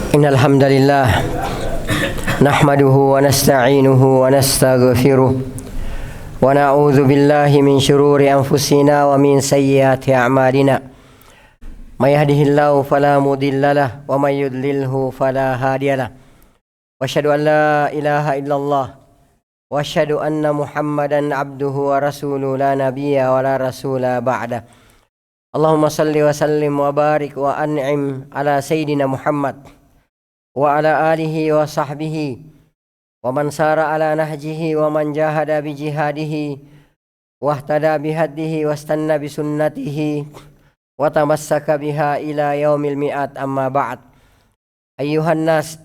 إن الحمد لله نحمده ونستعينه ونستغفره ونعوذ بالله من شرور أنفسنا ومن سيئات أعمالنا من يهده الله فلا مضل له ومن يضلله فلا هادي له وأشهد أن لا إله إلا الله وأشهد أن محمدا عبده ورسوله لا نبي ولا رسول بعده اللهم صل وسلم وبارك وأنعم على سيدنا محمد وعلى آله وصحبه ومن سار على نهجه ومن جاهد بجهاده واهتدى بهديه واستنى بسنته وتمسك بها إلى يوم المئات. أما بعد أيها الناس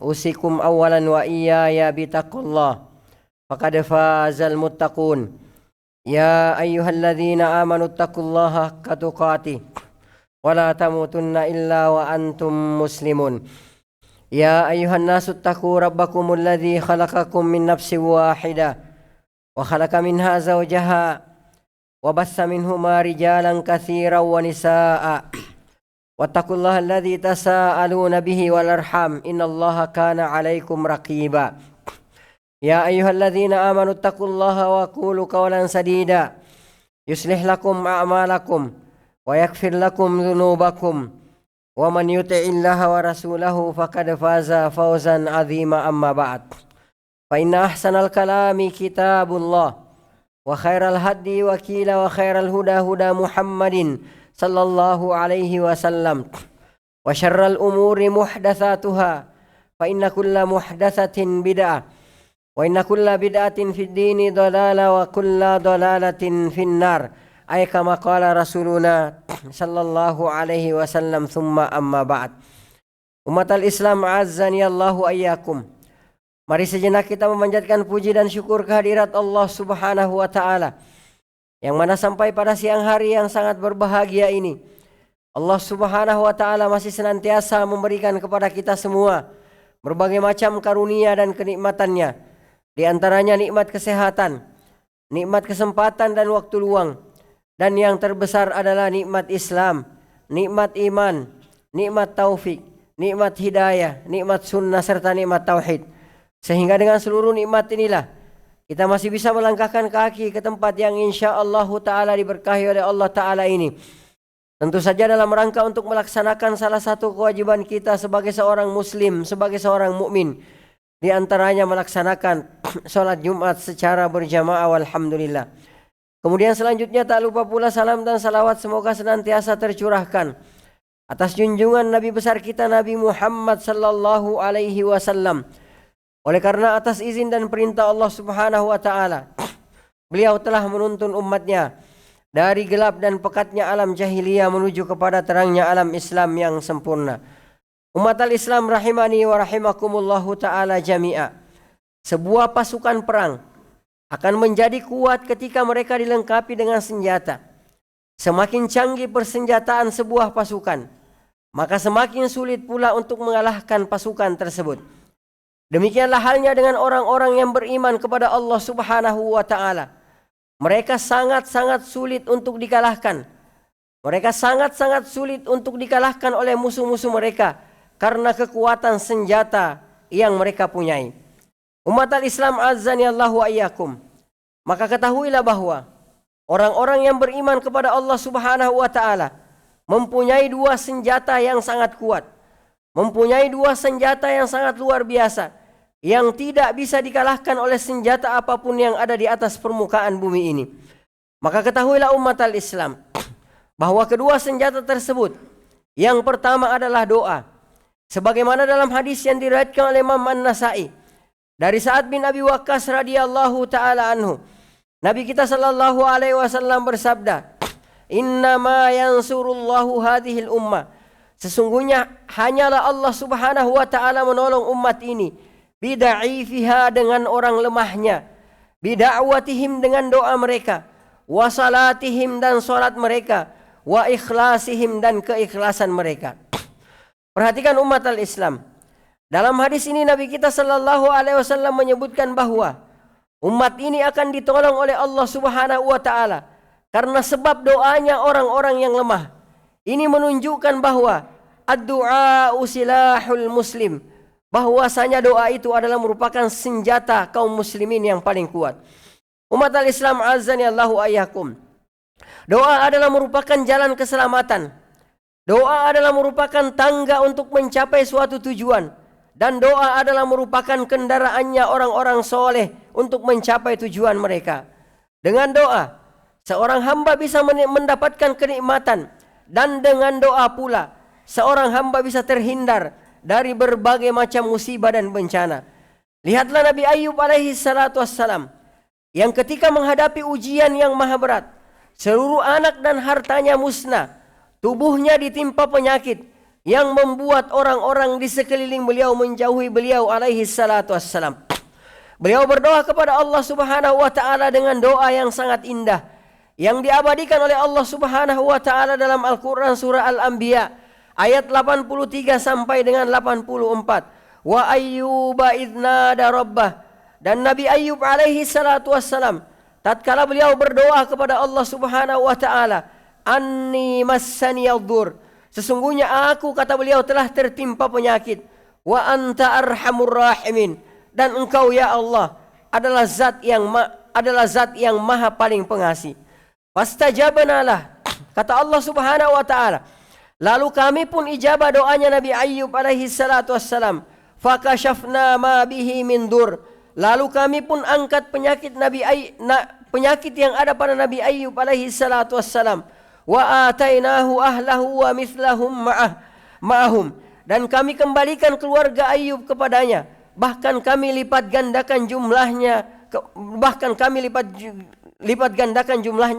أوصيكم أولا وإياي بتقوى الله فقد فاز المتقون يا أيها الذين آمنوا اتقوا الله حق تقاته ولا تموتن إلا وأنتم مسلمون يا أيها الناس اتقوا ربكم الذي خلقكم من نفس واحدة وخلق منها زوجها وبث منهما رجالا كثيرا ونساء واتقوا الله الذي تساءلون به والأرحام إن الله كان عليكم رقيبا يا أيها الذين آمنوا اتقوا الله وقولوا قولا سديدا يصلح لكم أعمالكم ويغفر لكم ذنوبكم ومن يطع الله ورسوله فقد فاز فوزا عظيما. أما بعد فإن أحسن الكلام كتاب الله وخير الهدي وخير الهدى هدى محمد صلى الله عليه وسلم وشر الأمور محدثاتها فإن كل محدثة بدعة وإن كل بدعة في الدين ضلالة وكل ضلالة في النار أي كما قال رسولنا صلى الله عليه وسلم. ثم أما بعد umatal Islam azani Allahu ayyakum. Mari sejenak kita memanjatkan puji dan syukur kehadirat Allah Subhanahu wa taala yang mana sampai pada siang hari yang sangat berbahagia ini Allah Subhanahu wa taala masih senantiasa memberikan kepada kita semua berbagai macam karunia dan kenikmatannya. Di antaranya nikmat kesehatan, nikmat kesempatan dan waktu luang. Dan yang terbesar adalah nikmat Islam, nikmat iman, nikmat taufik, nikmat hidayah, nikmat sunnah serta nikmat tauhid. Sehingga dengan seluruh nikmat inilah kita masih bisa melangkahkan kaki ke tempat yang insyaallah ta'ala diberkahi oleh Allah ta'ala ini. Tentu saja dalam rangka untuk melaksanakan salah satu kewajiban kita sebagai seorang muslim, sebagai seorang mukmin. Di antaranya melaksanakan sholat Jumat secara berjamaah walhamdulillah. Kemudian selanjutnya tak lupa pula salam dan salawat semoga senantiasa tercurahkan atas junjungan Nabi besar kita Nabi Muhammad sallallahu alaihi wasallam. Oleh karena atas izin dan perintah Allah Subhanahu wa taala, beliau telah menuntun umatnya dari gelap dan pekatnya alam jahiliyah menuju kepada terangnya alam Islam yang sempurna. Umatal Islam rahimani wa rahimakumullahu taala jami'a. Sebuah pasukan perang akan menjadi kuat ketika mereka dilengkapi dengan senjata. Semakin canggih persenjataan sebuah pasukan, maka semakin sulit pula untuk mengalahkan pasukan tersebut. Demikianlah halnya dengan orang-orang yang beriman kepada Allah Subhanahu wa taala. Mereka sangat-sangat sulit untuk dikalahkan. Mereka sangat-sangat sulit untuk dikalahkan oleh musuh-musuh mereka karena kekuatan senjata yang mereka punyai. Umatal Islam azani Allahu ayyakum. Maka ketahuilah bahwa orang-orang yang beriman kepada Allah Subhanahu wa taala mempunyai dua senjata yang sangat kuat. Mempunyai dua senjata yang sangat luar biasa yang tidak bisa dikalahkan oleh senjata apapun yang ada di atas permukaan bumi ini. Maka ketahuilah umatal Islam bahwa kedua senjata tersebut yang pertama adalah doa. Sebagaimana dalam hadis yang diriwayatkan oleh Imam An-Nasa'i dari Sa'ad bin Abi Waqqas radhiyallahu taala anhu, Nabi kita sallallahu alaihi wasallam bersabda, "Innama yansurullahu hadhil ummah." Sesungguhnya hanyalah Allah Subhanahu wa taala menolong umat ini bidaifiha dengan orang lemahnya, bida'watihim dengan doa mereka, wa salatihim dan salat mereka, wa ikhlasihim dan keikhlasan mereka. Perhatikan umat al-Islam. Dalam hadis ini Nabi kita sallallahu alaihi wasallam menyebutkan bahwa umat ini akan ditolong oleh Allah Subhanahu wa taala karena sebab doanya orang-orang yang lemah. Ini menunjukkan bahwa ad-du'a silahul muslim, bahwasanya doa itu adalah merupakan senjata kaum muslimin yang paling kuat. Umat al-Islam azani Allahu ayyakum. Doa adalah merupakan jalan keselamatan. Doa adalah merupakan tangga untuk mencapai suatu tujuan. Dan doa adalah merupakan kendaraannya orang-orang soleh untuk mencapai tujuan mereka. Dengan doa, seorang hamba bisa mendapatkan kenikmatan. Dan dengan doa pula, seorang hamba bisa terhindar dari berbagai macam musibah dan bencana. Lihatlah Nabi Ayyub alaihi salatu wassalam, yang ketika menghadapi ujian yang maha berat, seluruh anak dan hartanya musnah, tubuhnya ditimpa penyakit yang membuat orang-orang di sekeliling beliau menjauhi beliau alaihi salatu wassalam. Beliau berdoa kepada Allah subhanahu wa ta'ala dengan doa yang sangat indah, yang diabadikan oleh Allah subhanahu wa ta'ala dalam Al-Quran surah Al-Anbiya ayat 83 sampai dengan 84. Wa ayyuba idnada rabbah, dan Nabi Ayyub alaihi salatu wassalam tatkala beliau berdoa kepada Allah subhanahu wa ta'ala, anni massani yadhur, sesungguhnya aku, kata beliau, telah tertimpa penyakit. Wa anta arhamur rahimin, dan engkau ya Allah adalah zat yang maha paling pengasih. Fastajabnalah, kata Allah subhanahu wa ta'ala, lalu kami pun ijabah doanya Nabi Ayyub alaihi salatu wassalam. Fakashafna ma bihi min dur, lalu kami pun angkat penyakit penyakit yang ada pada Nabi Ayyub alaihi salatu wassalam. Wa atainahu ahlahu wa mithlahum ma'ahum, dan kami kembalikan keluarga Ayyub kepadanya, bahkan kami lipat gandakan jumlahnya,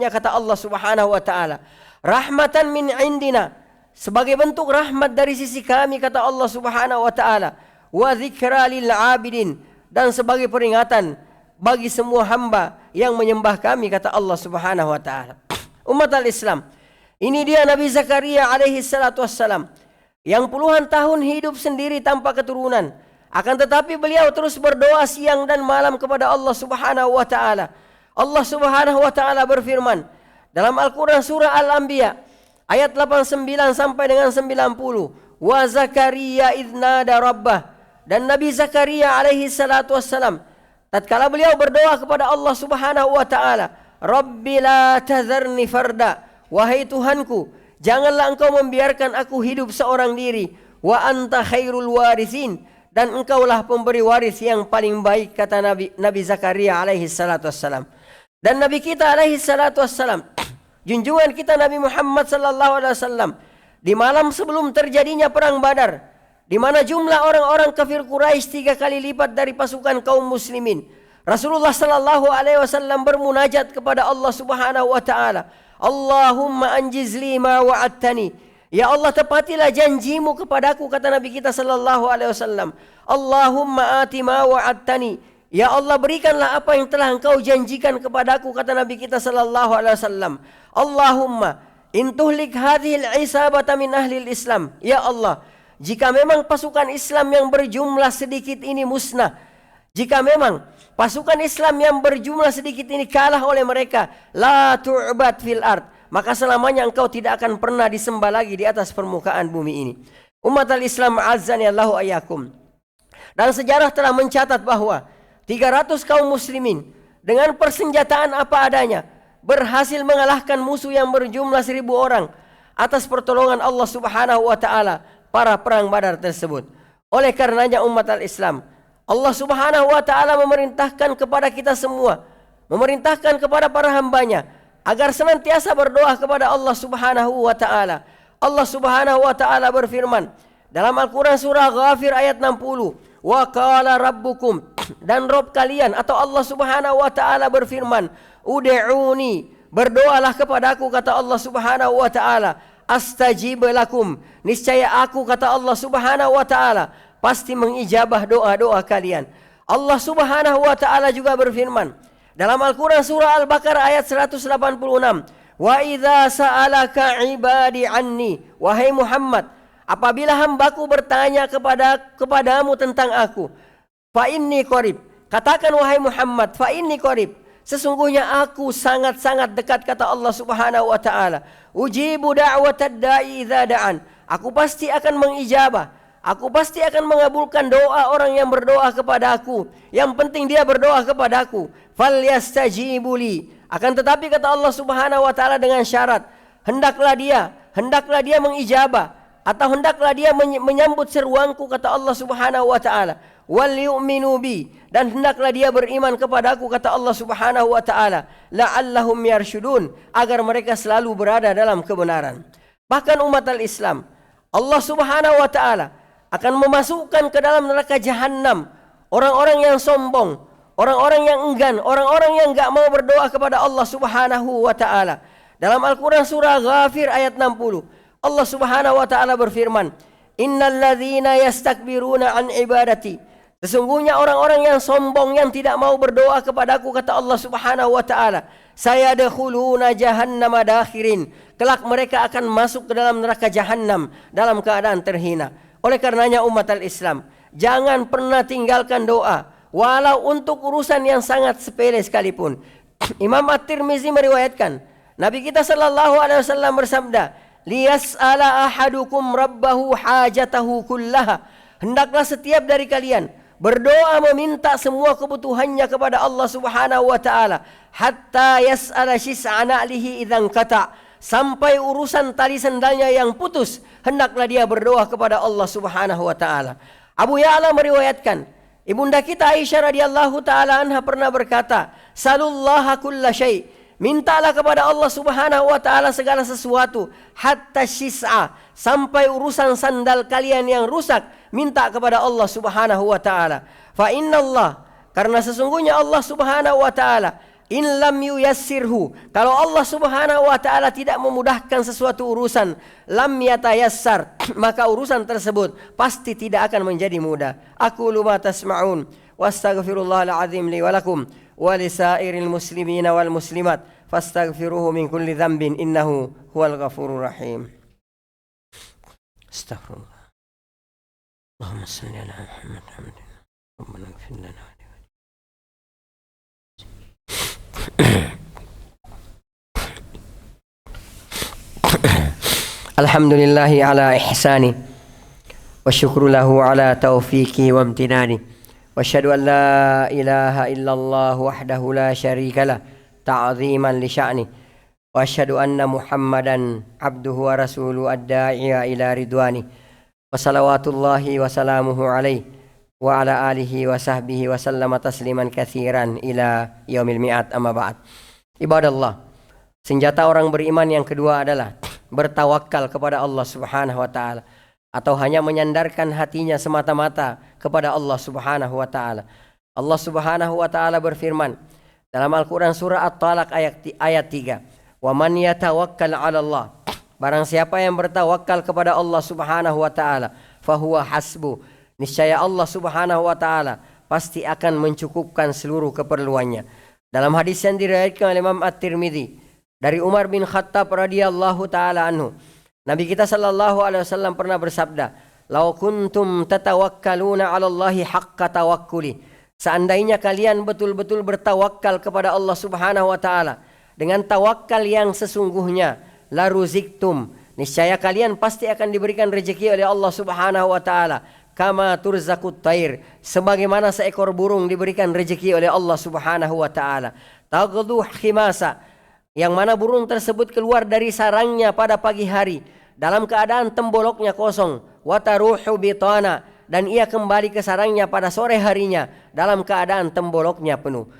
kata Allah subhanahu wa ta'ala. Rahmatan min indina, sebagai bentuk rahmat dari sisi kami, kata Allah subhanahu wa ta'ala. Wa dzikra lil abidin, dan sebagai peringatan bagi semua hamba yang menyembah kami, kata Allah subhanahu wa ta'ala. Umat al-Islam, ini dia Nabi Zakaria alaihi salatu wassalam, yang puluhan tahun hidup sendiri tanpa keturunan. Akan tetapi beliau terus berdoa siang dan malam kepada Allah subhanahu wa ta'ala. Allah subhanahu wa ta'ala berfirman dalam Al-Quran surah Al-Anbiya ayat 89 sampai dengan 90. Wa Zakaria idnada rabbah, dan Nabi Zakaria alaihi salatu wassalam tatkala beliau berdoa kepada Allah subhanahu wa ta'ala, Rabbi la tadharni farda, wahai Tuhanku, janganlah engkau membiarkan aku hidup seorang diri. Wa anta khairul warithin, dan engkaulah pemberi waris yang paling baik, kata Nabi Zakaria alaihi salatu wassalam. Dan Nabi kita alaihi salatu wassalam, junjungan kita Nabi Muhammad sallallahu alaihi wasallam, di malam sebelum terjadinya perang Badar, di mana jumlah orang-orang kafir Quraisy 3 kali lipat dari pasukan kaum muslimin, Rasulullah sallallahu alaihi wasallam bermunajat kepada Allah subhanahu wa ta'ala, Allahumma anjiz li ma wa'adtani, ya Allah tepatilah janjimu kepadaku, kata Nabi kita sallallahu alaihi wasallam. Allahumma ati ma wa'adtani, ya Allah berikanlah apa yang telah engkau janjikan kepadaku, kata Nabi kita sallallahu alaihi wasallam. Allahumma in tuhlik hadhil isabata min ahlil Islam, ya Allah, jika memang pasukan Islam yang berjumlah sedikit ini musnah, jika memang pasukan Islam yang berjumlah sedikit ini kalah oleh mereka, la tu'bad fil ard, maka selamanya engkau tidak akan pernah disembah lagi di atas permukaan bumi ini. Umat al-Islam azani Allahu ayyakum. Dan sejarah telah mencatat bahwa 300 kaum muslimin dengan persenjataan apa adanya berhasil mengalahkan musuh yang berjumlah 1000 orang atas pertolongan Allah subhanahu wa ta'ala para perang Badar tersebut. Oleh karenanya umat al-Islam, Allah subhanahu wa ta'ala memerintahkan kepada kita semua, memerintahkan kepada para hambanya, agar senantiasa berdoa kepada Allah subhanahu wa ta'ala. Allah subhanahu wa ta'ala berfirman dalam Al-Quran surah Ghafir ayat 60, wa qala rabbukum, dan Rabb kalian atau Allah subhanahu wa ta'ala berfirman, ud'uni, berdoalah kepadaku, kata Allah subhanahu wa ta'ala, astajib lakum, niscaya aku, kata Allah subhanahu wa ta'ala, pasti mengijabah doa-doa kalian. Allah subhanahu wa ta'ala juga berfirman dalam Al-Quran surah Al-Baqarah ayat 186, wa idza sa'alaka ibadi anni, wahai Muhammad, apabila hambaku bertanya kepadamu tentang aku, fa inni qarib, katakan wahai Muhammad, fa inni qarib, sesungguhnya aku sangat-sangat dekat, kata Allah subhanahu wa ta'ala. Ujibu da'watad da'i idza da'an, Aku pasti akan mengijabah. Aku pasti akan mengabulkan doa orang yang berdoa kepada aku. Yang penting dia berdoa kepada aku. Falyastajibu li. Akan tetapi kata Allah Subhanahu wa taala dengan syarat, hendaklah dia mengijabah atau hendaklah dia menyambut seruanku kata Allah Subhanahu wa taala. Wal yu'minu bi, dan hendaklah dia beriman kepada aku kata Allah Subhanahu wa taala. La'allahum yarshudun, agar mereka selalu berada dalam kebenaran. Bahkan umat al-Islam, Allah Subhanahu wa taala akan memasukkan ke dalam neraka jahanam orang-orang yang sombong, orang-orang yang enggan, orang-orang yang enggak mau berdoa kepada Allah Subhanahu wa taala. Dalam Al-Qur'an surah Ghafir ayat 60, Allah Subhanahu wa taala berfirman, "Innal ladzina yastakbiruna an ibadati." Sesungguhnya orang-orang yang sombong yang tidak mau berdoa kepadaku kata Allah Subhanahu wa taala, sayadkhuluna jahannama dakhirin. Kelak mereka akan masuk ke dalam neraka jahanam dalam keadaan terhina. Oleh karenanya umat al-Islam, jangan pernah tinggalkan doa walau untuk urusan yang sangat sepele sekalipun. Imam At-Tirmizi meriwayatkan, Nabi kita sallallahu alaihi wasallam bersabda, "Liyas'ala ahadukum rabbahu hajatahu kullaha." Hendaklah setiap dari kalian berdoa meminta semua kebutuhannya kepada Allah Subhanahu wa taala, hatta yas'ala shis'ana alihi idzan qata'. Sampai urusan tali sandalnya yang putus, hendaklah dia berdoa kepada Allah Subhanahu wa taala. Abu Ya'la meriwayatkan, ibunda kita Aisyah radhiyallahu taala anha pernah berkata, "Salullaha kulla syai." Mintalah kepada Allah Subhanahu wa taala segala sesuatu, hatta shis'a, sampai urusan sandal kalian yang rusak, minta kepada Allah Subhanahu wa taala. Fa innallah, karena sesungguhnya Allah Subhanahu wa taala, in lam yuyassirhu, kalau Allah Subhanahu wa taala tidak memudahkan sesuatu urusan, lam yatayassar, maka urusan tersebut pasti tidak akan menjadi mudah. Aqulu ma tasma'un wastaghfirullahal azim li wa lakum wa lisairil muslimina wal muslimat fastaghfiruhu min kulli dhanbin innahu huwal ghafurur rahim. Astaghfirullah. Allahumma shalli ala Muhammad hamdan rabbana ighfir lana. Alhamdulillahi ala ihsani wa syukru lahu ala taufiqi wa amtinani wa asyhadu an la ilaha illallah wahdahu la syarika lah ta'ziman li sya'ni wa asyhadu anna Muhammadan abduhu wa rasuluhu ad-da'iya ila ridwani wa salawatullahi wa salamuhu alaihi wa ala alihi wa sahbihi wa sallama tasliman katsiran ila yaumil mi'ad, amma ba'd. Ibadallah, senjata orang beriman yang kedua adalah bertawakal kepada Allah Subhanahu wa taala, atau hanya menyandarkan hatinya semata-mata kepada Allah Subhanahu wa taala. Allah Subhanahu wa taala berfirman dalam Al-Qur'an surah At-Talaq ayat 3, "Wa man yatawakkal 'ala Allah." Barang siapa yang bertawakal kepada Allah Subhanahu wa taala, fahuwa hasbu. Niscaya Allah Subhanahu wa taala pasti akan mencukupkan seluruh keperluannya. Dalam hadis yang diriwayatkan oleh Imam At-Tirmizi dari Umar bin Khattab radhiyallahu taala anhu, Nabi kita sallallahu alaihi wasallam pernah bersabda, "Lau kuntum tatawakkaluna 'ala Allahi haqqa tawakkuli." Seandainya kalian betul-betul bertawakal kepada Allah Subhanahu wa taala dengan tawakal yang sesungguhnya, la ruziktum, niscaya kalian pasti akan diberikan rezeki oleh Allah Subhanahu wa taala. Kama turzakut tair, sebagaimana seekor burung diberikan rezeki oleh Allah Subhanahu wa taala. Taghdu khimasa, yang mana burung tersebut keluar dari sarangnya pada pagi hari dalam keadaan temboloknya kosong, wa taruhu bitana, dan ia kembali ke sarangnya pada sore harinya dalam keadaan temboloknya penuh.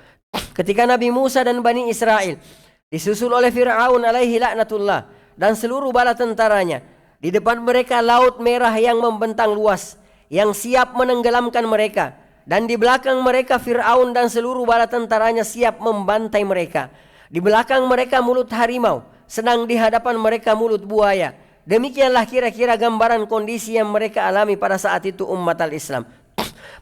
Ketika Nabi Musa dan Bani Israel disusul oleh Fir'aun alaihi laknatullah dan seluruh bala tentaranya, di depan mereka laut merah yang membentang luas yang siap menenggelamkan mereka, dan di belakang mereka Fir'aun dan seluruh bala tentaranya siap membantai mereka. Di belakang mereka mulut harimau, sedang di hadapan mereka mulut buaya. Demikianlah kira-kira gambaran kondisi yang mereka alami pada saat itu umat al-Islam.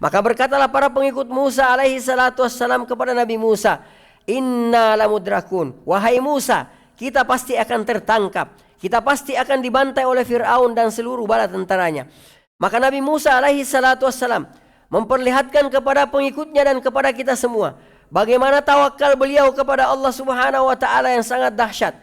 Maka berkatalah para pengikut Musa alaihi salatu wassalam kepada Nabi Musa, "Inna lamudrakun." Wahai Musa, kita pasti akan tertangkap, kita pasti akan dibantai oleh Fir'aun dan seluruh bala tentaranya. Maka Nabi Musa alaihi salatu wassalam memperlihatkan kepada pengikutnya dan kepada kita semua bagaimana tawakal beliau kepada Allah Subhanahu wa taala yang sangat dahsyat,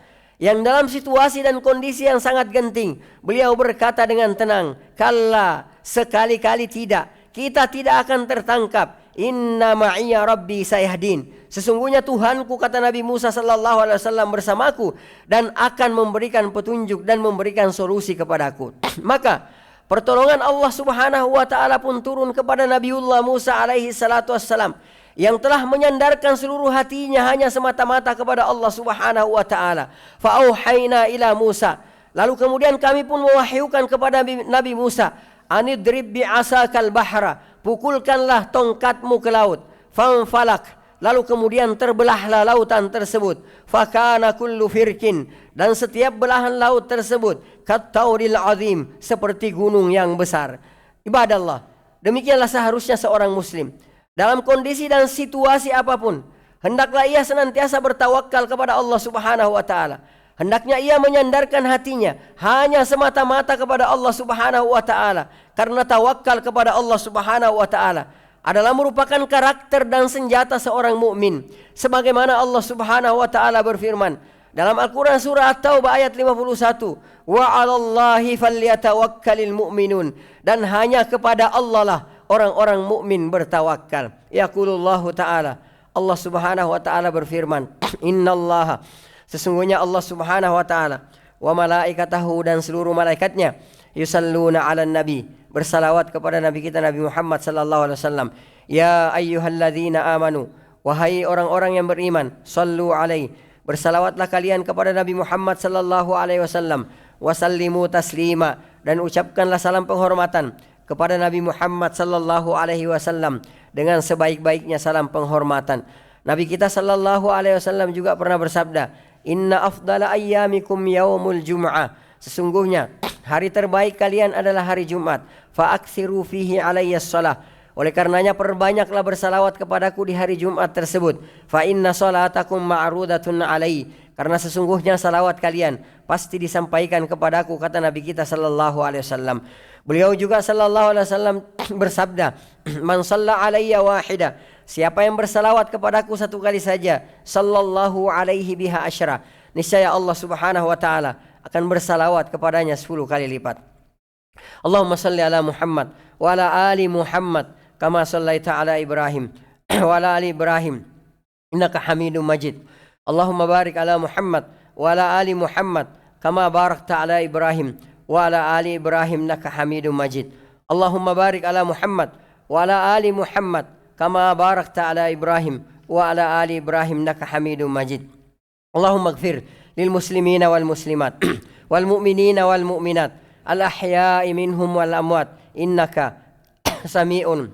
yang dalam situasi dan kondisi yang sangat genting, beliau berkata dengan tenang, "Kalla, sekali-kali tidak. Kita tidak akan tertangkap. Inna ma'iya rabbi sayahdin. Sesungguhnya Tuhanku," kata Nabi Musa sallallahu alaihi wasallam, "bersamaku dan akan memberikan petunjuk dan memberikan solusi kepadaku." Maka pertolongan Allah Subhanahu wa taala pun turun kepada Nabiullah Musa alaihi salatu wassalam, yang telah menyandarkan seluruh hatinya hanya semata-mata kepada Allah Subhanahu wa taala. Fa auhayna ila Musa. Lalu kemudian kami pun mewahyukan kepada Nabi Musa, "Anidrib bi'asakal bahra." Pukulkanlah tongkatmu ke laut. Fanfalak. Lalu kemudian terbelahlah lautan tersebut. Fakana kullu firkin. Dan setiap belahan laut tersebut kattauril azim, seperti gunung yang besar. Ibadallah, demikianlah seharusnya seorang muslim. Dalam kondisi dan situasi apapun, hendaklah ia senantiasa bertawakal kepada Allah Subhanahu wa taala. Hendaknya ia menyandarkan hatinya hanya semata-mata kepada Allah Subhanahu wa taala, karena tawakal kepada Allah Subhanahu wa taala adalah merupakan karakter dan senjata seorang mukmin. Sebagaimana Allah Subhanahu wa taala berfirman dalam Al-Qur'an surah At-Taubah ayat 51, "Wa 'alallahi falyatawakkalul mu'minun." Dan hanya kepada Allah lah orang-orang mukmin bertawakal. Yaqulullahu ta'ala, Allah Subhanahu wa taala berfirman, "Innallaha," sesungguhnya Allah Subhanahu wa taala, "wa malaikatahu," dan seluruh malaikatnya, "yusalluna 'alan nabi," bersalawat kepada nabi kita Nabi Muhammad sallallahu alaihi wasallam. "Ya ayyuhalladzina amanu," wahai orang-orang yang beriman, "sallu alaihi," bersalawatlah kalian kepada Nabi Muhammad sallallahu alaihi wasallam, "wa sallimu taslima," dan ucapkanlah salam penghormatan kepada Nabi Muhammad sallallahu alaihi wasallam dengan sebaik-baiknya salam penghormatan. Nabi kita sallallahu alaihi wasallam juga pernah bersabda, "Inna afdala ayyamikum yaumul jum'ah." Sesungguhnya hari terbaik kalian adalah hari Jumat. Fa'aksiru fihi alayyas shalah. Oleh karenanya perbanyaklah bersalawat kepadaku di hari Jumat tersebut. Fa inna salatakum ma'rudatun alai. Karena sesungguhnya salawat kalian pasti disampaikan kepadaku, kata Nabi kita sallallahu alaihi wasallam. Beliau juga sallallahu alaihi wasallam bersabda, "Man shalla alayya wahida." Siapa yang bersalawat kepadaku satu kali saja, sallallahu alaihi biha asyra. Niscaya Allah Subhanahu wa taala akan bersalawat kepadanya 10 kali lipat. Allahumma salli ala Muhammad wa ala ali Muhammad kama sallaita ala Ibrahim wa ala ali Ibrahim innaka Hamidum Majid. Allahumma barik ala Muhammad wa ala ali Muhammad kama barakta ala Ibrahim wa ala ali Ibrahim innaka Hamidum Majid. Allahumma barik ala Muhammad wa ala ali Muhammad kama barakta ala Ibrahim wa ala ali Ibrahim innaka Hamidum Majid. Allahumma ighfir lil muslimina wal muslimat wal mu'minina wal mu'minat al ahya'i minhum wal amwat innaka sami'un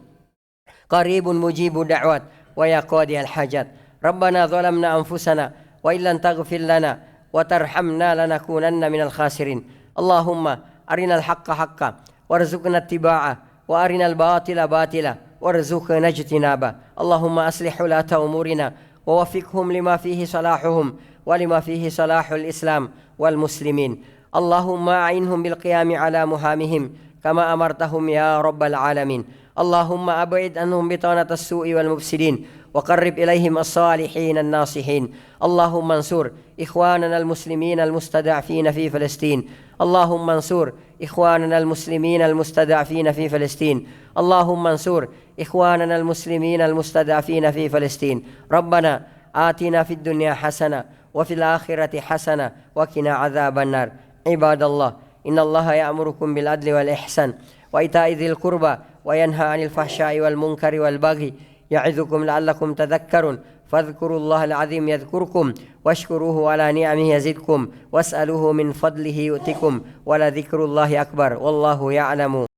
qaribun mujibu da'wat wa ya qadiyal hajat. Rabbana zalamna anfusana wa illam taghfir lana wa tarhamna lanakunanna minal khasirin. Allahumma arinal haqqa haqqa warzuqna ittiba'ah wa arinal batila batila warzuqna ijtinaba. Allahumma aslih ulata umurina wa waffiqhum lima fihi salahuhum wa lima fihi salahul Islam wal muslimin. Allahumma a'inhum bil qiyami ala muhamihim kama amartahum ya rabbal alamin. Allahumma ab'id anhum bitanatas su'i wal mufsidin wa qarrib ilaihim as-salihin an-nasihin. Allahumma ansur ikhwanana al-muslimin al-mustada'fin fi Palestin. Allahumma ansur ikhwanana al-muslimin al-mustada'fin fi Palestin. Allahumma ansur ikhwanana al-muslimin al-mustada'fin fi Palestin. Rabbana atina fid dunya hasanah wa fil akhirati hasanah wa qina adzaban nar. Ibadallah, innallaha ya'murukum bil adli wal ihsan wa ita'i dzil qurba wa yanha 'anil fahsya'i wal munkari wal baghi ya'idzukum la'allakum tadhakkarun. Fadhkurullaha al-'azim yadhkurkum washkuruhu 'ala ni'amihi yazidkum was'aluhu min fadlihi yu'tikum wa la dzikrullahi akbar wallahu ya'lamu.